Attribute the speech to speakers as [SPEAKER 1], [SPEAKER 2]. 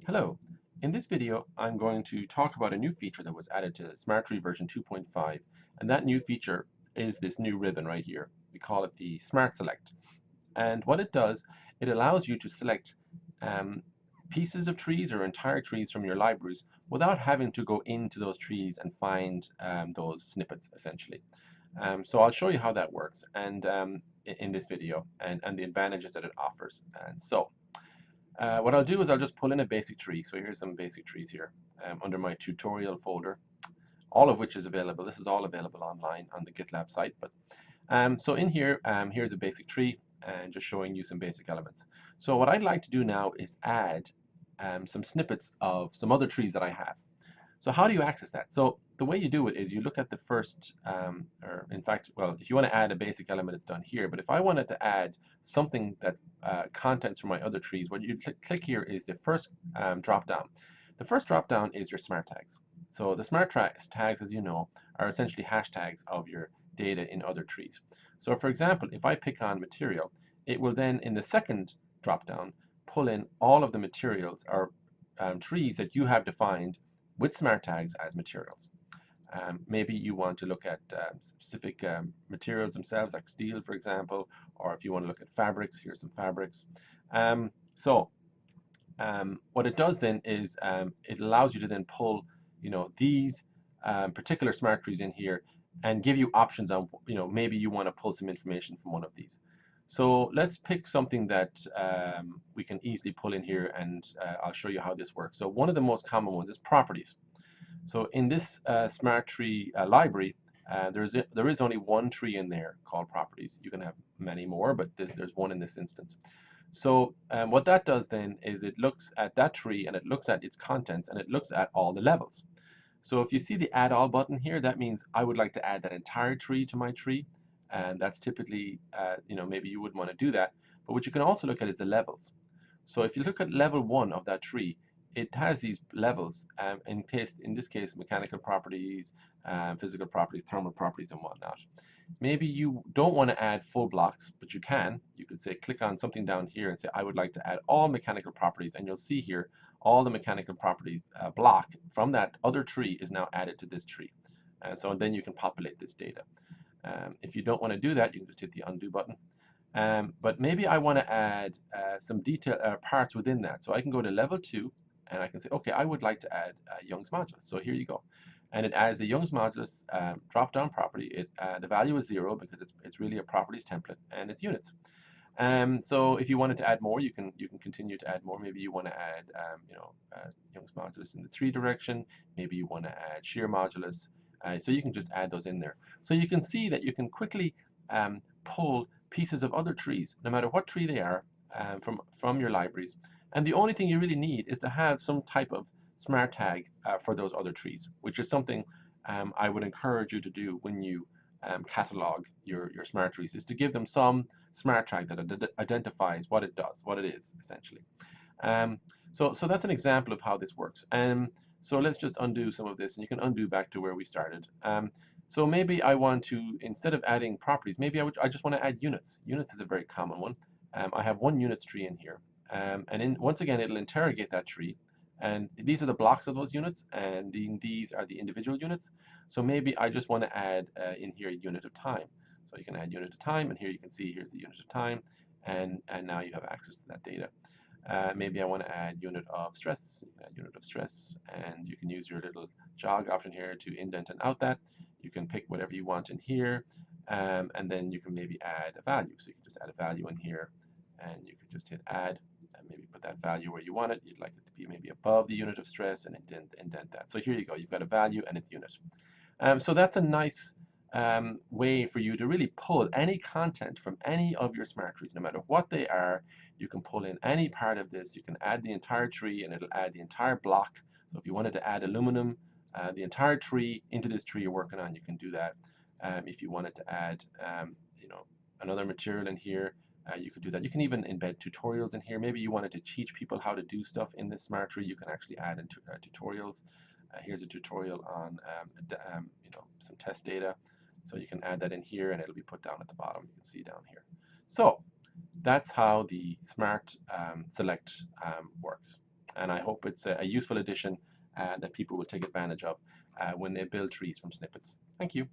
[SPEAKER 1] Hello. In this video, I'm going to talk about a new feature that was added to SMARTree version 2.5, and that new feature is this new ribbon right here. We call it the Smart Select. And what it does, it allows you to select um, pieces of trees or entire trees from your libraries without having to go into those trees and find those snippets, essentially. So I'll show you how that works and in this video and the advantages that it offers. And so what I'll do is I'll just pull in a basic tree. So here's some basic trees here under my tutorial folder, all of which is available. This is all available online on the GitLab site. But so in here, here's a basic tree and just showing you some basic elements. So what I'd like to do now is add some snippets of some other trees that I have. So how do you access that? So the way you do it is you look at the first, or in fact, well, if you want to add a basic element, it's done here. But if I wanted to add something that contents from my other trees, what you click here is the first drop down. The first drop down is your smart tags. So the smart tags, as you know, are essentially hashtags of your data in other trees. So for example, if I pick on material, it will then in the second drop down pull in all of the materials or trees that you have defined with smart tags as materials. Maybe you want to look at specific materials themselves, like steel, for example, or if you want to look at fabrics, here's some fabrics. What it does then is it allows you to then pull, these particular smart trees in here and give you options on, maybe you want to pull some information from one of these. So let's pick something that we can easily pull in here, and I'll show you how this works. So one of the most common ones is properties. So in this SMARTree library, there is only one tree in there called properties. You can have many more, but there's one in this instance. So what that does then is it looks at that tree and it looks at its contents and it looks at all the levels. So if you see the add all button here, that means I would like to add that entire tree to my tree. And that's typically, maybe you wouldn't want to do that. But what you can also look at is the levels. So if you look at level 1 of that tree, it has these levels, in this case, mechanical properties, physical properties, thermal properties, and whatnot. Maybe you don't want to add full blocks, but you can. You could say, click on something down here and say, I would like to add all mechanical properties, and you'll see here, all the mechanical properties block from that other tree is now added to this tree. So then you can populate this data. If you don't want to do that, you can just hit the undo button. But maybe I want to add some detail parts within that. So I can go to level 2 and I can say, okay, I would like to add Young's modulus. So here you go. And it adds the Young's modulus drop-down property. The value is 0 because it's really a properties template and it's units. So if you wanted to add more, you can continue to add more. Maybe you want to add Young's modulus in the 3 direction. Maybe you want to add shear modulus. So you can just add those in there. So you can see that you can quickly pull pieces of other trees, no matter what tree they are, from your libraries. And the only thing you really need is to have some type of smart tag for those other trees, which is something I would encourage you to do when you catalog your smart trees, is to give them some smart tag that identifies what it does, what it is, essentially. So that's an example of how this works. So let's just undo some of this, and you can undo back to where we started. So maybe I want to, instead of adding properties, maybe I just want to add units. Units is a very common one. I have one units tree in here. Once again, it'll interrogate that tree. And these are the blocks of those units, and these are the individual units. So maybe I just want to add in here a unit of time. So you can add unit of time, and here you can see here's the unit of time, and now you have access to that data. Maybe I want to add unit of stress, unit of stress, and you can use your little jog option here to indent and out that. You can pick whatever you want in here, and then you can maybe add a value. So you can just add a value in here, and you can just hit add, and maybe put that value where you want it. You'd like it to be maybe above the unit of stress, and indent that. So here you go. You've got a value and its unit. So that's a nice way for you to really pull any content from any of your smart trees, no matter what they are. You can pull in any part of this. You can add the entire tree, and it'll add the entire block. So if you wanted to add aluminum, the entire tree into this tree you're working on, you can do that. If you wanted to add, another material in here, you could do that. You can even embed tutorials in here. Maybe you wanted to teach people how to do stuff in this smart tree. You can actually add into tutorials. Here's a tutorial on some test data. So you can add that in here, and it'll be put down at the bottom. You can see down here. So that's how the Smart Select works. And I hope it's a useful addition that people will take advantage of when they build trees from snippets. Thank you.